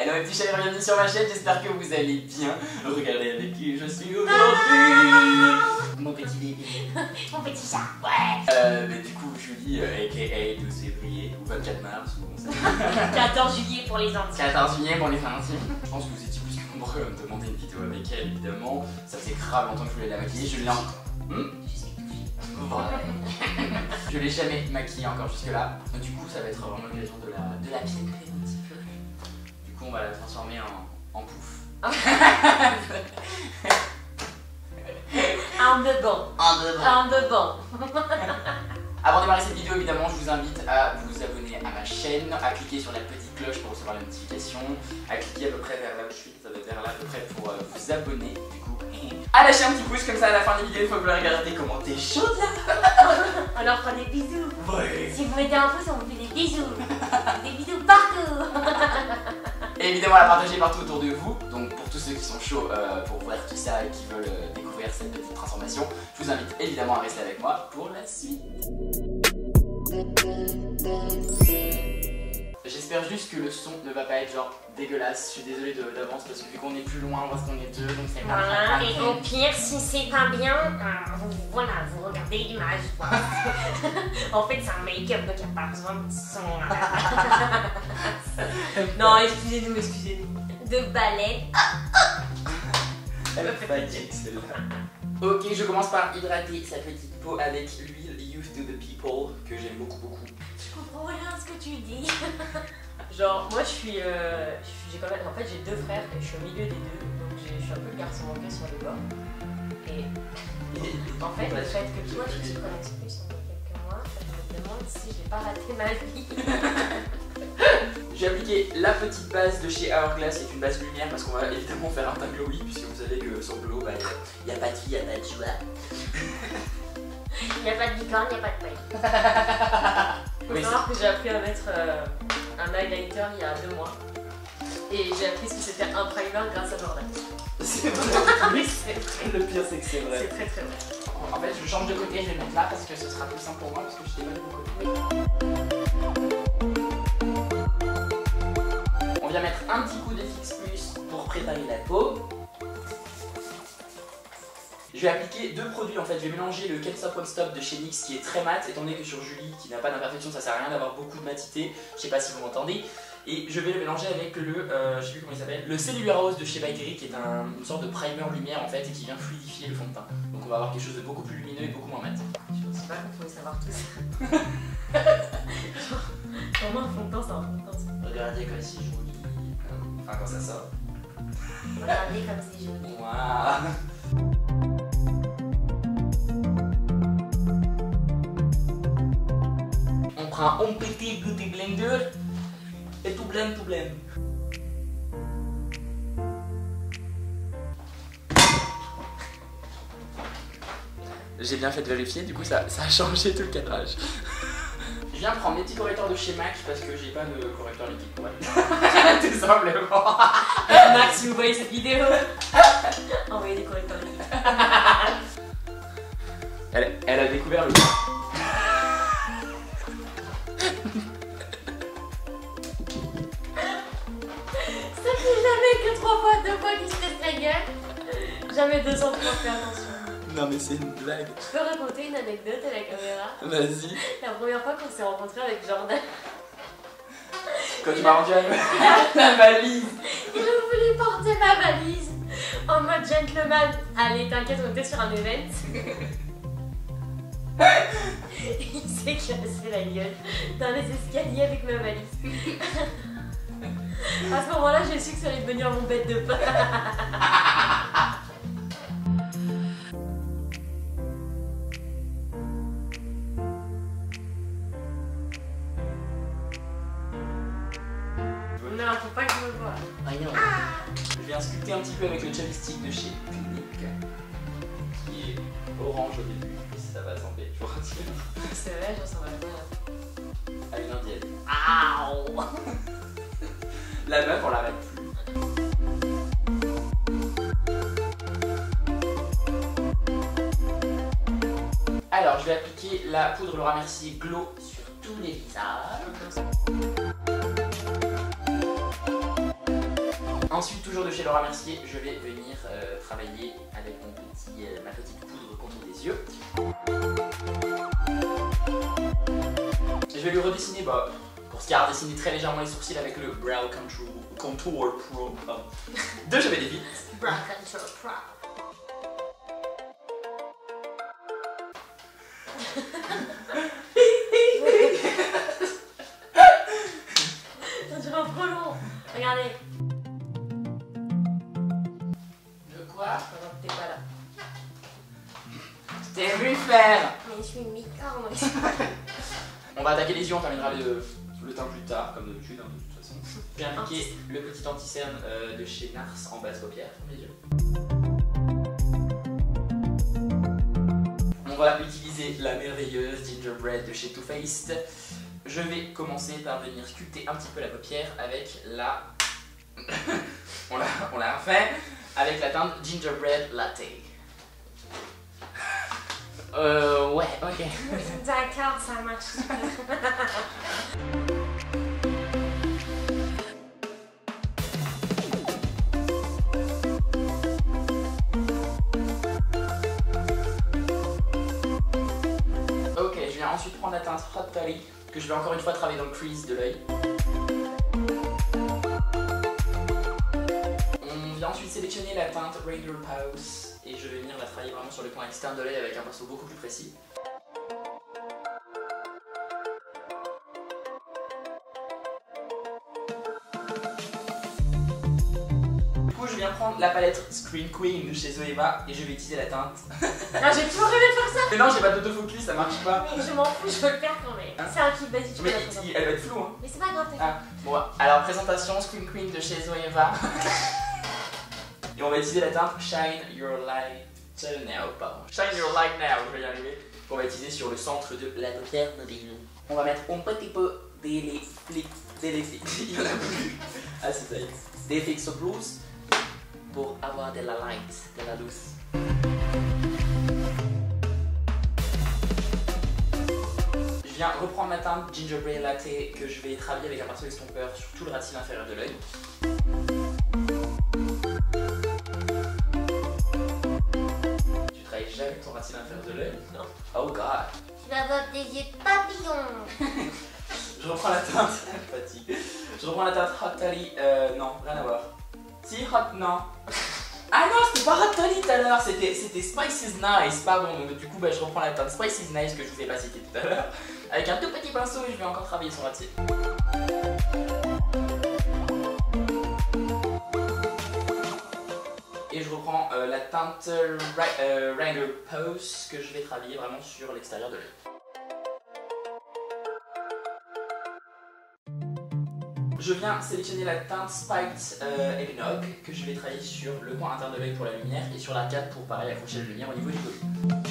Hello mes petits chers, bienvenue sur ma chaîne, j'espère que vous allez bien. Regardez avec qui je suis aujourd'hui. Mon petit bébé. Mon petit chat, ouais. Mais du coup, Julie, aka 12 février ou 24 mars ou on sait. 14 juillet pour les intimes. 14 juillet pour les intimes. Je pense que vous étiez plus que nombreux à me demander une vidéo avec elle, évidemment. Ça faisait grave longtemps que je voulais la maquiller, je l'ai Je l'ai jamais maquillée encore jusque là. Donc, du coup, ça va être vraiment l'occasion de la piétiner un petit peu. Du coup, on va la transformer en pouf. Un bebon. Un bebon. Avant de démarrer cette vidéo, évidemment, je vous invite à vous abonner à ma chaîne, à cliquer sur la petite cloche pour recevoir les notifications, à cliquer à peu près vers là où je suis, ça doit être vers là à peu près pour vous abonner, du coup. À lâcher un petit pouce comme ça à la fin des vidéos, une fois que vous l'aurez regardé, comment t'es chaude là. On leur fera des bisous. Ouais. Si vous mettez un pouce, on vous fait des bisous. Des bisous partout. Et évidemment, la partager partout autour de vous. Donc pour tous ceux qui sont chauds pour voir tout ça et qui veulent découvrir cette petite transformation, je vous invite évidemment à rester avec moi pour la suite. J'espère juste que le son ne va pas être genre dégueulasse. Je suis désolée d'avance parce que vu qu'on est plus loin parce qu'on est deux, donc c'est pas Voilà, très et au pire, si c'est pas bien, voilà, vous regardez l'image. En fait, c'est un make-up, donc il n'y a pas besoin de son. Non, excusez-nous, excusez-nous. De balai. Elle est fatiguée celle-là. Ok, je commence par hydrater sa petite peau avec l'huile Youth to the People que j'aime beaucoup. Je comprends rien à ce que tu dis. Genre, moi je suis j'ai quand même. En fait, j'ai deux frères et je suis au milieu des deux. Donc, je suis un peu le garçon manqué sur les bords. Et en fait, le fait que toi tu t'y connaisses plus en quelques mois, je me demande si j'ai pas raté ma vie. J'ai appliqué la petite base de chez Hourglass, c'est une base lumière parce qu'on va évidemment faire un teint glowy puisque vous savez que sans glow, il n'y a pas de fille, il n'y a pas de joie. Il n'y a pas de licorne, il n'y a pas de paille. Faut savoir que j'ai appris à mettre un highlighter il y a 2 mois. Et j'ai appris ce que c'était un primer grâce à Jordan. C'est vrai. Oui, c'est vrai. Le pire c'est que c'est vrai. C'est très très vrai. En fait, je change de côté, je vais le mettre là parce que ce sera plus simple pour moi parce que je t'ai pas de mon côté. On vient mettre un petit coup de Fix Plus pour préparer la peau. Je vais appliquer 2 produits en fait, je vais mélanger le Can't Stop Won't Stop de chez NYX qui est très mat, étant donné que sur Julie qui n'a pas d'imperfection ça sert à rien d'avoir beaucoup de matité, je sais pas si vous m'entendez. Et je vais le mélanger avec le, je sais plus comment il s'appelle, le Cellular Rose de chez By Terry qui est une sorte de primer lumière en fait et qui vient fluidifier le fond de teint. Donc on va avoir quelque chose de beaucoup plus lumineux et beaucoup moins mat. Je pensais pas qu'on pouvait savoir tout ça. Comment un fond de teint c'est un fond de teint? Regardez comme c'est joli, enfin quand ça sort. Regardez comme c'est joli. Waouh. On prend un petit beauty blender et tout blend. J'ai bien fait de vérifier, du coup ça a changé tout le cadrage. Je viens prendre mes petits correcteurs de chez MAC parce que j'ai pas de correcteur liquide pour elle. Tout simplement. Max, si vous voyez cette vidéo, envoyez des correcteurs liquides. Elle a découvert le... Ça fait jamais que 3 fois, 2 fois qu'il se pète la gueule. Jamais 200 fois, fais attention. Non mais c'est une blague. Je peux raconter une anecdote à la caméra? Vas-y. La première fois qu'on s'est rencontrés avec Jordan, Quand tu m'as rendu la valise. il voulait porter ma valise en mode gentleman. Allez, t'inquiète, on était sur un event. Il s'est cassé la gueule dans les escaliers avec ma valise. À ce moment-là, j'ai su que ça allait devenir mon bête de pain. Non, faut pas que je me voie. Je viens sculpter un petit peu avec le chapstick de chez Clinique qui est orange au début, et ça va tomber, je vous rassure. C'est vrai, je ressemble à À une indienne. Aouh. La meuf, on l'arrête plus. Alors, je vais appliquer la poudre Laura Mercier Glow sur tous les visages. Ensuite, toujours de chez Laura Mercier, je vais venir travailler avec ma petite poudre contre les yeux. Je vais lui redessiner, pour ce qui a redessiné très légèrement les sourcils avec le Brow Contour Pro de Javel David. Brow Contour Pro. Ça dure trop long. Regardez. De quoi? Non, t'es pas là. T'es venu faire. Mais je suis une licorne. On va attaquer les yeux, on terminera le teint plus tard, comme d'habitude, hein, de toute façon. J'ai appliqué le petit anti-cerne de chez Nars en base paupière sur mes yeux. On va utiliser la merveilleuse Gingerbread de chez Too Faced. Je vais commencer par venir sculpter un petit peu la paupière avec la... on l'a refait avec la teinte Gingerbread Latte. Ouais, ok. D'accord, ça marche. Ok, je viens ensuite prendre la teinte Hot Toddy, que je vais encore une fois travailler dans le crease de l'œil. On vient ensuite sélectionner la teinte Regular Pose et je vais venir la travailler vraiment sur le coin externe de l'œil avec un pinceau beaucoup plus précis. Du coup, je viens prendre la palette Screen Queen de chez Zoeva et je vais utiliser la teinte. Ah, j'ai toujours rêvé de faire ça. Mais non, j'ai pas d'autofocus, ça marche pas. Mais je m'en fous, je veux le faire quand même. C'est un clip basique, tu peux Mais la présenter. elle va être floue, hein. Mais c'est pas grave, Ah, bon, alors présentation Screen Queen de chez Zoeva. Et on va utiliser la teinte Shine Your Light Now, pardon. Shine Your Light Now, je vais y arriver. On va utiliser sur le centre de la paupière mobile. On va mettre un petit peu d'effets. Il y en a plus. Ah, c'est ça. D'effets sur blues pour avoir de la light, de la douce. Je viens reprendre ma teinte Gingerbread Latte que je vais travailler avec un pinceau estompeur sur tout le ras de cils inférieur de l'œil. Tu travailles jamais ton ras de cils inférieur de l'œil? Non. Oh god. Tu vas avoir des yeux papillons. Je reprends la teinte. Fatigue. Je reprends la teinte Hot Toddy. Non, rien à voir. Si, hot, non. Ah non, c'était pas Hot Toddy tout à l'heure, c'était Spice is Nice, pardon. Donc du coup, je reprends la teinte Spice is Nice que je vous ai pas cité tout à l'heure. Avec un tout petit pinceau et je vais encore travailler son ras de cils. Et je reprends la teinte Wrangler Pose que je vais travailler vraiment sur l'extérieur de l'œil. Je viens sélectionner la teinte Spiked Eggnog que je vais travailler sur le coin interne de l'œil pour la lumière et sur l'arcade pour pareil accrocher la lumière au niveau du volume.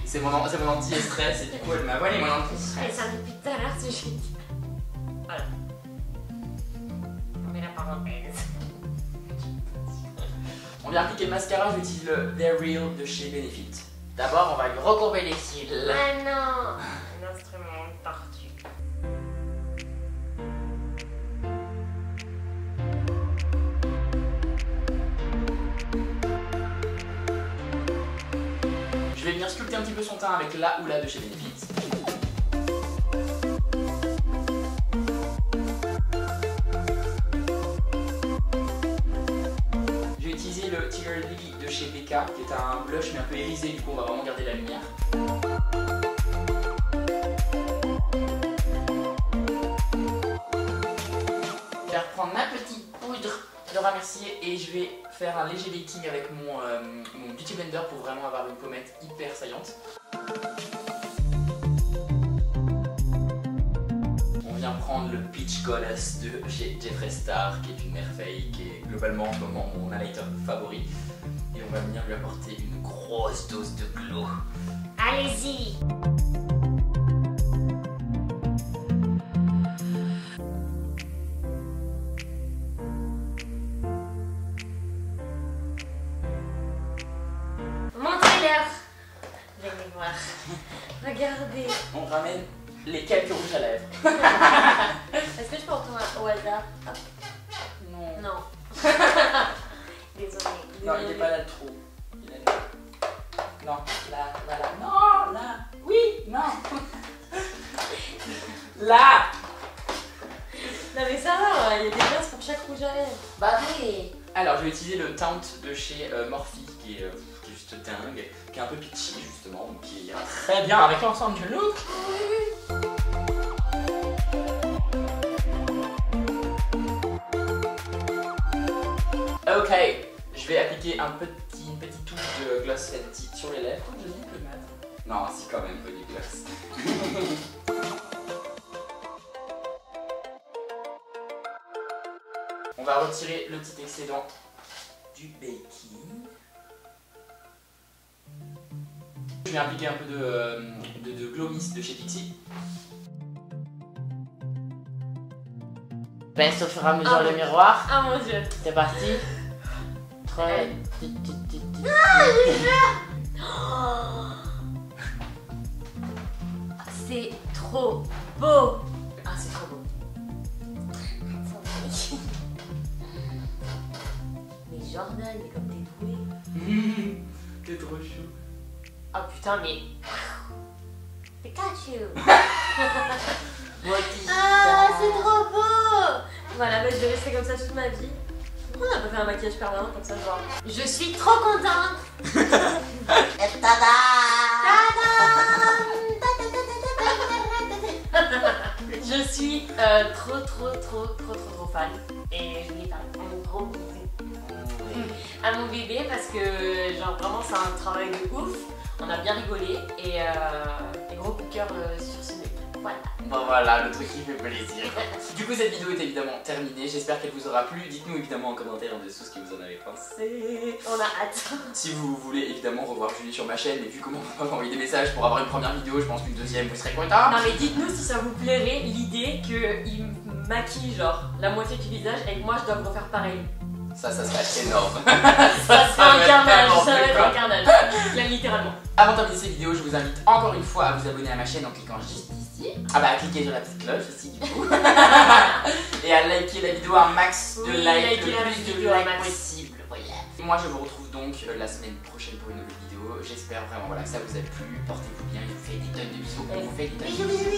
C'est mon anti-stress et du coup elle m'a volé mon Et anti-stress. ça depuis tout à l'heure, tu dis. Voilà. On met la parenthèse. On vient appliquer le mascara, je vais utiliser le They're Real de chez Benefit. D'abord, on va lui recourber les cils. Ah non, un instrument de tortue. Je vais venir sculpter un petit peu son teint avec la ou la de chez Benefit. Je vais utiliser le Tiger Lily de chez BK, qui est un blush mais un peu irisé, du coup on va vraiment garder la lumière. Je vais reprendre ma petite poudre Laura Mercier et je vais faire un léger baking avec mon Beauty Blender pour vraiment avoir une pommette hyper saillante. On vient prendre le Peach Goddess de chez Jeffree Star, qui est une merveille, qui est globalement en ce moment mon highlighter favori. Et on va venir lui apporter une grosse dose de glow. Allez-y. Montrez-leur. Venez voir. Regardez. On ramène les quelques rouges à lèvres. Est-ce que je peux en trouver un au hasard? Hop. Non. Non. Désolée. Non, il n'est pas là le trou. Il est là. Non, là, voilà. Non, là. Oui, non. Là. Non mais ça va, il y a des glaces pour chaque rouge à lèvres. Bah oui. Alors, je vais utiliser le Taunt de chez Morphe, qui est juste dingue, qui est un peu pitchy justement, donc qui ira très bien avec l'ensemble du look. Ok, je vais appliquer une petite touche de gloss Fenty sur les lèvres. Je dis le mat. Non, si quand même, pas du gloss. On va retirer le petit excédent du baking. Je vais appliquer un peu de Glow Mist de chez Pixi. Pince au fur et à mesure le miroir. Ah mon dieu. C'est parti. 3. C'est trop beau. Ah c'est trop beau. Mais Jordan, mais comme t'es doué. T'es trop chou. Ah putain mais... Pikachu. Moi qui. Ah c'est trop beau. Voilà, bah, je vais rester comme ça toute ma vie. Pourquoi on a pas fait un maquillage permanent comme ça genre? Je suis trop contente. Je suis trop fan et je voulais faire un gros bisou à mon bébé parce que genre vraiment c'est un travail de ouf, on a bien rigolé et gros coup de cœur sur ce bébé. Voilà. Bon voilà, le truc qui fait plaisir. Du coup cette vidéo est évidemment terminée, j'espère qu'elle vous aura plu. Dites-nous évidemment en commentaire en dessous ce que vous en avez pensé. On a hâte. Si vous voulez évidemment revoir Julie sur ma chaîne et vu comment on peut m'envoyer des messages pour avoir une première vidéo, je pense qu'une deuxième vous serez content. Non mais dites-nous si ça vous plairait l'idée qu'il maquille genre la moitié du visage et que moi je dois refaire pareil. Ça serait énorme. Ça serait un carnage, ça va être un carnage. Là littéralement. Avant de terminer cette vidéo, je vous invite encore une fois à vous abonner à ma chaîne en cliquant juste ici. Ah bah cliquez sur la petite cloche aussi du coup. Et à liker la vidéo un max de likes, le plus de likes possible. Voilà. Moi je vous retrouve donc la semaine prochaine pour une nouvelle vidéo. J'espère vraiment voilà, que ça vous a plu. Portez-vous bien, je vous fais des tonnes de bisous. On vous fait des tonnes de bisous.